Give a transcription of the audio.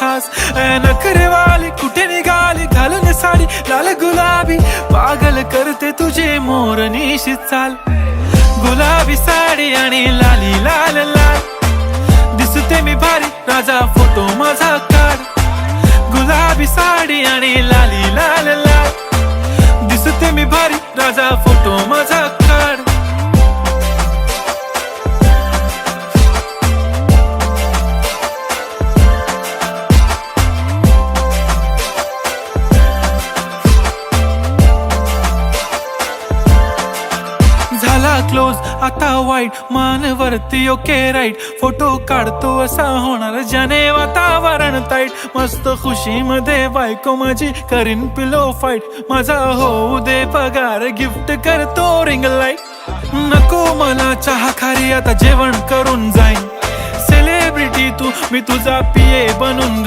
खास. नखरेवाली कुठे निघाली घालून साडी लाल गुलाबी, पागल करते तुझे मोरनीशी चाल. गुलाबी साडी आणि लाली लाल लाल, दिसते मी भारी राजा फोटो माझा काढ. गुलाबी साडी आणि लाली लाल लाल, दिसते मी भारी राजा फोटो माझा काढ. झाला क्लोज आता वाईट, मानवरती ओके राईट. फोटो काढतो असा होणार ज्याने वातावरण ताईट. मस्त खुशी मध्ये बायको माझी करीन पिलो फाईट. माझा होऊ दे पगार गिफ्ट करतो रिंग लाईट. नको मला चहा खारी आता जेवण करून जाईन. सेलिब्रिटी तू मी तुझा पिये बनून